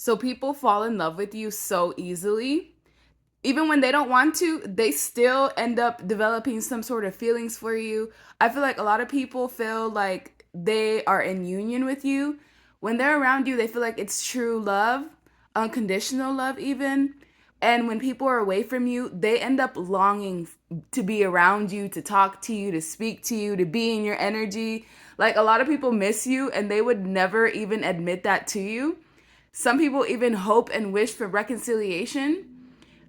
So people fall in love with you so easily. Even when they don't want to, they still end up developing some sort of feelings for you. I feel like a lot of people feel like they are in union with you. When they're around you, they feel like it's true love, unconditional love, even. And when people are away from you, they end up longing to be around you, to talk to you, to speak to you, to be in your energy. Like a lot of people miss you and they would never even admit that to you. Some people even hope and wish for reconciliation,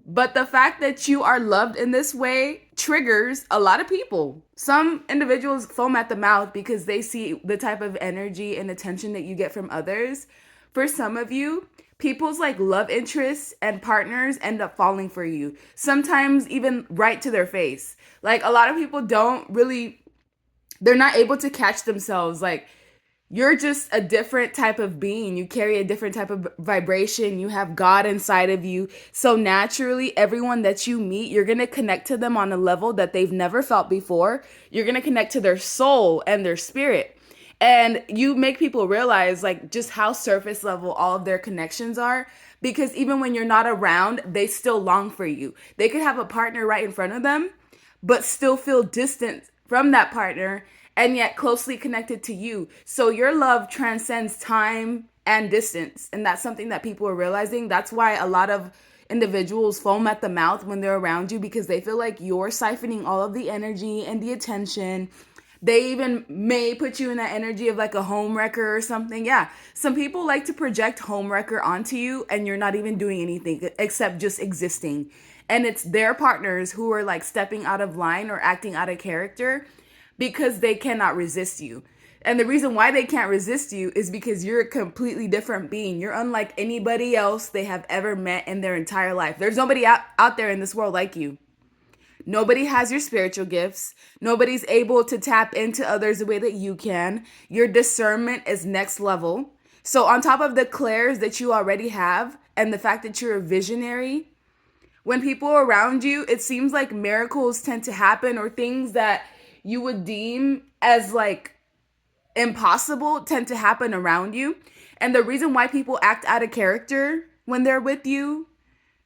but the fact that you are loved in this way triggers a lot of people. Some individuals foam at the mouth because they see the type of energy and attention that you get from others. For some of you, people's like love interests and partners end up falling for you. Sometimes even right to their face. Like a lot of people don't really, they're not able to catch themselves. Like you're just a different type of being. You carry a different type of vibration. You have God inside of you. So naturally, everyone that you meet, you're going to connect to them on a level that they've never felt before. You're going to connect to their soul and their spirit. And you make people realize like just how surface level all of their connections are, because even when you're not around, they still long for you. They could have a partner right in front of them, but still feel distant from that partner and yet closely connected to you. So your love transcends time and distance. And that's something that people are realizing. That's why a lot of individuals foam at the mouth when they're around you, because they feel like you're siphoning all of the energy and the attention. They even may put you in that energy of like a homewrecker or something. Yeah. Some people like to project homewrecker onto you and you're not even doing anything except just existing. And it's their partners who are like stepping out of line or acting out of character because they cannot resist you. And the reason why they can't resist you is because you're a completely different being. You're unlike anybody else they have ever met in their entire life. There's nobody out there in this world like you. Nobody has your spiritual gifts. Nobody's able to tap into others the way that you can. Your discernment is next level. So, on top of the clairs that you already have and the fact that you're a visionary, when people are around you, it seems like miracles tend to happen, or things that you would deem as like impossible tend to happen around you. And the reason why people act out of character when they're with you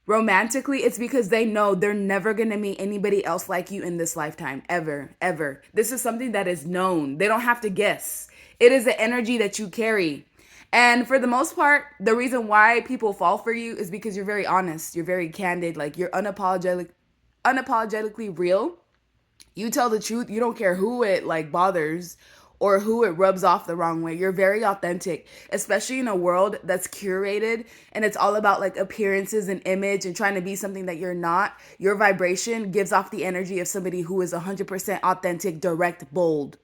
romantically, it's because they know they're never going to meet anybody else like you in this lifetime, ever. This is something that is known. They don't have to guess. It is the energy that you carry. And for the most part, the reason why people fall for you is because you're very honest, you're very candid, like you're unapologetically real. You tell the truth. You don't care who it like bothers or who it rubs off the wrong way. You're very authentic, especially in a world that's curated and it's all about like appearances and image and trying to be something that you're not. Your vibration gives off the energy of somebody who is 100% authentic, direct, bold,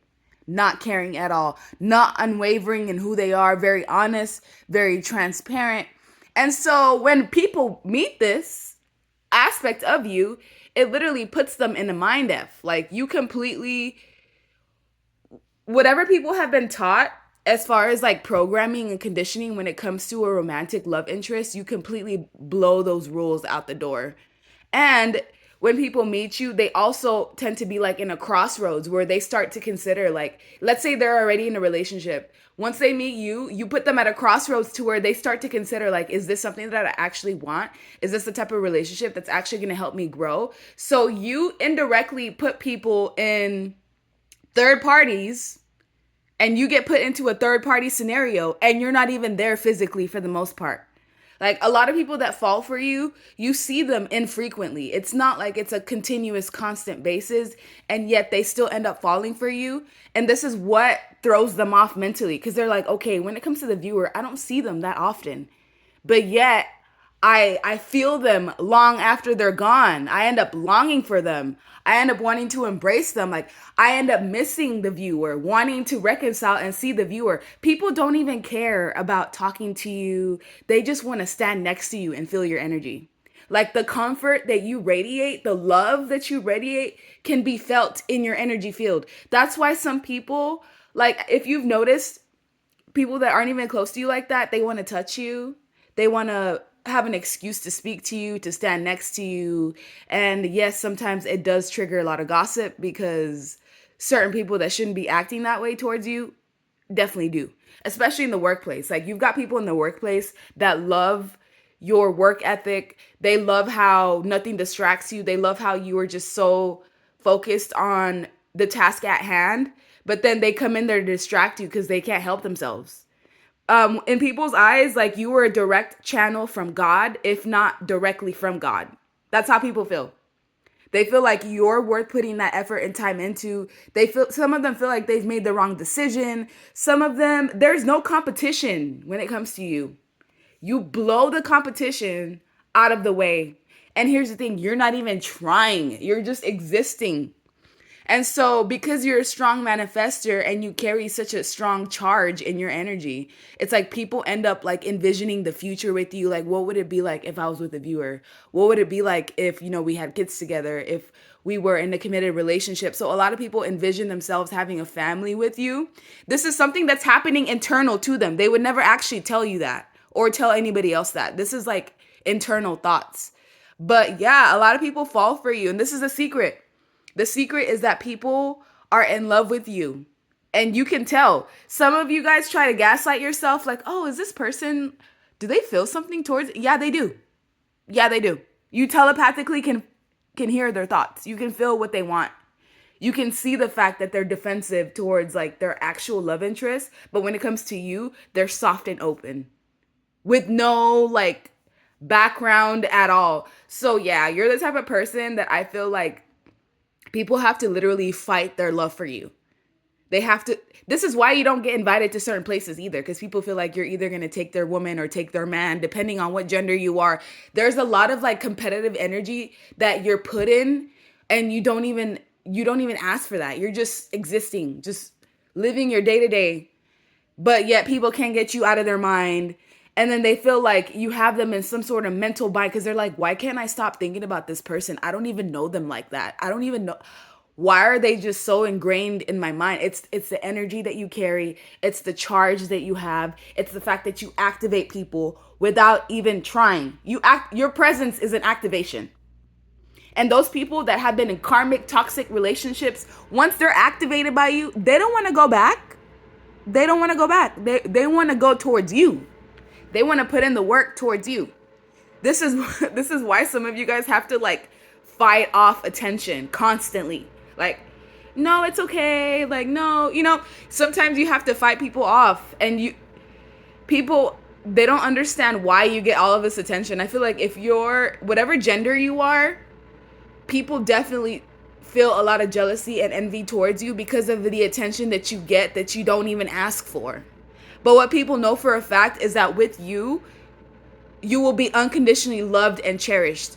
not caring at all, not unwavering in who they are, very honest, very transparent. And so when people meet this aspect of you, it literally puts them in a mind F. Like you completely, whatever people have been taught as far as like programming and conditioning when it comes to a romantic love interest, you completely blow those rules out the door. And when people meet you, they also tend to be like in a crossroads where they start to consider, like, let's say they're already in a relationship. Once they meet you, you put them at a crossroads to where they start to consider, like, is this something that I actually want? Is this the type of relationship that's actually going to help me grow? So you indirectly put people in third parties, and you get put into a third party scenario and you're not even there physically for the most part. Like a lot of people that fall for you, you see them infrequently. It's not like it's a continuous, constant basis, and yet they still end up falling for you. And this is what throws them off mentally, because they're like, okay, when it comes to the viewer, I don't see them that often. But yet I feel them long after they're gone. I end up longing for them. I end up wanting to embrace them. Like I end up missing the viewer, wanting to reconcile and see the viewer. People don't even care about talking to you. They just want to stand next to you and feel your energy. Like the comfort that you radiate, the love that you radiate can be felt in your energy field. That's why some people, like if you've noticed, people that aren't even close to you like that, they want to touch you. They want to have an excuse to speak to you, to stand next to you. And yes, sometimes it does trigger a lot of gossip because certain people that shouldn't be acting that way towards you definitely do, especially in the workplace. Like, you've got people in the workplace that love your work ethic. They love how nothing distracts you. They love how you are just so focused on the task at hand, but then they come in there to distract you because they can't help themselves. In people's eyes, like, you were a direct channel from God, if not directly from God. That's how people feel. They feel like you're worth putting that effort and time into. Some of them feel like they've made the wrong decision. Some of them, there's no competition when it comes to you. You blow the competition out of the way. And here's the thing, you're not even trying. You're just existing. And so, because you're a strong manifester and you carry such a strong charge in your energy, it's like people end up like envisioning the future with you. Like, what would it be like if I was with a viewer? What would it be like if, we had kids together, if we were in a committed relationship? So a lot of people envision themselves having a family with you. This is something that's happening internal to them. They would never actually tell you that or tell anybody else that. This is like internal thoughts. But yeah, a lot of people fall for you. And this is a secret. The secret is that people are in love with you. And you can tell. Some of you guys try to gaslight yourself like, oh, is this person, do they feel something towards? Yeah, they do. Yeah, they do. You telepathically can hear their thoughts. You can feel what they want. You can see the fact that they're defensive towards like their actual love interest. But when it comes to you, they're soft and open with no like background at all. So yeah, you're the type of person that I feel like people have to literally fight their love for you. They have to. This is why you don't get invited to certain places either, because people feel like you're either going to take their woman or take their man, depending on what gender you are. There's a lot of like competitive energy that you're put in, and you don't even ask for that. You're just existing, just living your day to day. But yet people can't get you out of their mind. And then they feel like you have them in some sort of mental bind because they're like, why can't I stop thinking about this person? I don't even know them like that. I don't even know. Why are they just so ingrained in my mind? It's the energy that you carry. It's the charge that you have. It's the fact that you activate people without even trying. Your presence is an activation. And those people that have been in karmic, toxic relationships, once they're activated by you, they don't want to go back. They don't want to go back. They want to go towards you. They want to put in the work towards you. This is why some of you guys have to like fight off attention constantly. Like, no, it's okay. Like, no, sometimes you have to fight people off, and people, they don't understand why you get all of this attention. I feel like if you're whatever gender you are, people definitely feel a lot of jealousy and envy towards you because of the attention that you get that you don't even ask for. But what people know for a fact is that with you, you will be unconditionally loved and cherished.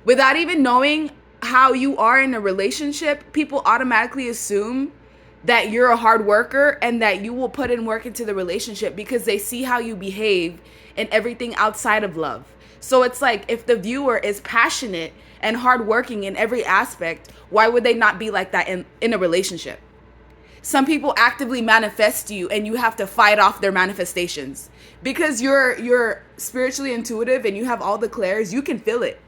Without even knowing how you are in a relationship, people automatically assume that you're a hard worker and that you will put in work into the relationship because they see how you behave in everything outside of love. So it's like, if the viewer is passionate and hardworking in every aspect, why would they not be like that in a relationship? Some people actively manifest you and you have to fight off their manifestations because you're spiritually intuitive and you have all the clairs. You can feel it.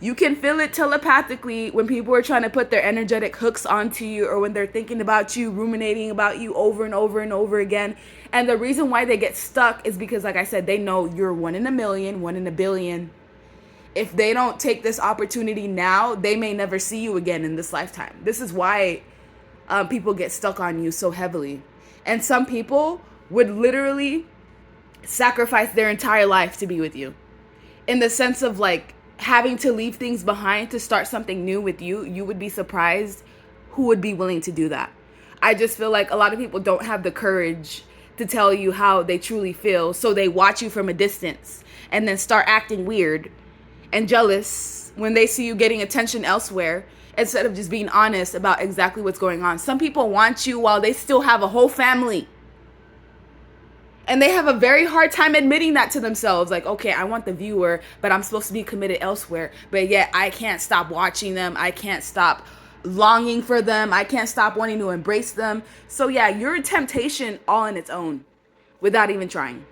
You can feel it telepathically when people are trying to put their energetic hooks onto you, or when they're thinking about you, ruminating about you over and over and over again. And the reason why they get stuck is because, like I said, they know you're 1 in a million, 1 in a billion. If they don't take this opportunity now, they may never see you again in this lifetime. This is why people get stuck on you so heavily. And some people would literally sacrifice their entire life to be with you, in the sense of like having to leave things behind to start something new with you. You would be surprised who would be willing to do that. I just feel like a lot of people don't have the courage to tell you how they truly feel, so they watch you from a distance and then start acting weird and jealous when they see you getting attention elsewhere, instead of just being honest about exactly what's going on. Some people want you while they still have a whole family. And they have a very hard time admitting that to themselves. Like, okay, I want the viewer, but I'm supposed to be committed elsewhere. But yet I can't stop watching them. I can't stop longing for them. I can't stop wanting to embrace them. So yeah, you're a temptation all on its own without even trying.